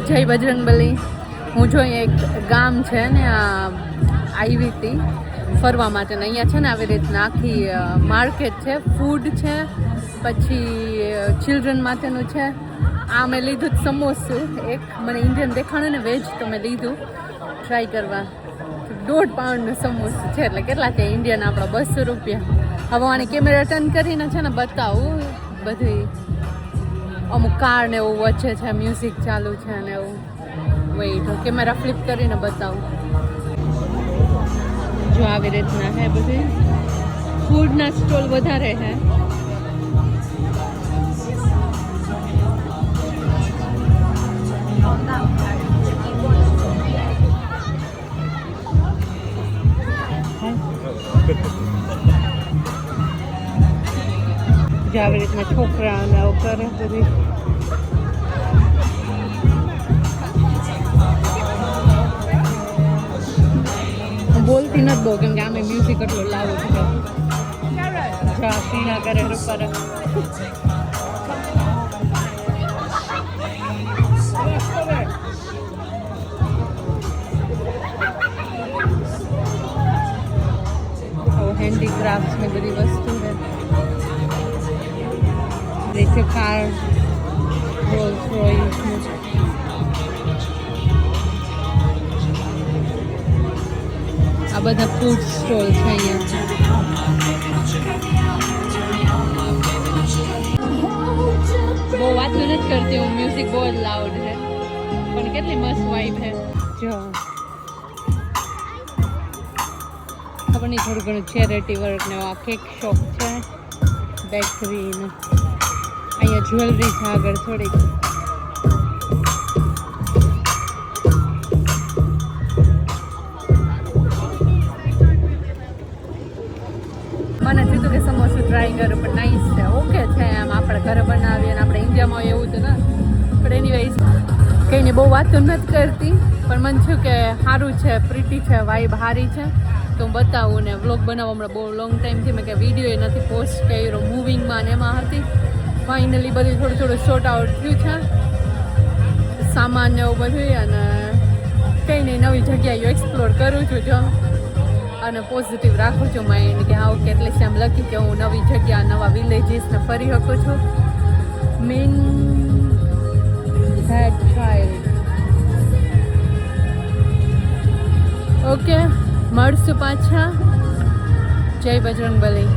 જય બજરંગબલી. હું જો અહીંયા એક ગામ છે ને આવી હતી ફરવા માટે ને અહીંયા છે ને આવી રીતના આખી માર્કેટ છે, ફૂડ છે, પછી ચિલ્ડ્રન માટેનું છે. આ મેં લીધું સમોસું એક, મને ઇન્ડિયન દેખાણું ને વેજ, તો મેં લીધું ટ્રાય કરવા. 1.5 પાઉન્ડનું સમોસું છે, એટલે કેટલા છે ઇન્ડિયન આપણા 200 રૂપિયા. હવે આની કેમેરા ટર્ન કરીને છે ને બતાવું બધી. અમુક કાર ને એવું વચ્ચે છે, મ્યુઝિક ચાલુ છે ને એવું. વેઇટ, કેમેરા ફ્લિપ કરીને બતાવું. જો આવી રીતના હે બધી ફૂડના સ્ટોલ વધારે હે. જો આવી રીતના છોકરાઓને આવું કરે બધી. બોલતી નથી બહુ, કેમ કે આમે મ્યુઝિક એટલું લાવું છે. જા પીણા કરે રૂપારે. હેન્ડીક્રાફ્ટ ને બધી વસ્તુ છે. રીતે કાર રોલ્સ રોયસ આ બધા ફૂડ સ્ટોલ છે અહીંયા. બહુ વાતો નથી કરતી હું, મ્યુઝિક બહુ જ લાઉડ છે, પણ કેટલી મસ્ત વાઇબ છે. જો ખબર નહીં, થોડું ઘણું ચેરિટી વર્ક ને આ કેક શોપ છે, બેકરી ને અહીંયા જ્વેલરી છે આગળ થોડીક. મને કીધું કે સમોસું ટ્રાય કરું, પણ નાઈસ છે, ઓકે છે. આમ આપણે ઘરે બનાવીએ અને આપણે ઇન્ડિયામાં હોય એવું તો ના, પણ એનીવેઝ કંઈને બહુ વાતો નથી કરતી, પણ મને થયું કે સારું છે, પ્રીટી છે, વાઇબ સારી છે, તો હું બતાવું. ને વ્લોગ બનાવવા હમણાં બહુ લોંગ ટાઈમથી મેં કંઈ વિડીયો નથી પોસ્ટ કર્યો. મૂવિંગમાં ને એમાં હતી. ફાઇનલી બધું થોડું શોર્ટ આઉટ થયું છે, સામાન ને એવું બધું. અને કંઈ નહીં, નવી જગ્યાએ એક્સપ્લોર કરું છું જો, અને પોઝિટિવ રાખું છું માઇન્ડ કે આવું કેટલી છે. એમ લખી કે હું નવી જગ્યા, નવા વિલેજીસને ફરી શકું છું. Main that child. ઓકે, મળશું પાછા. જય બજરંગબલી.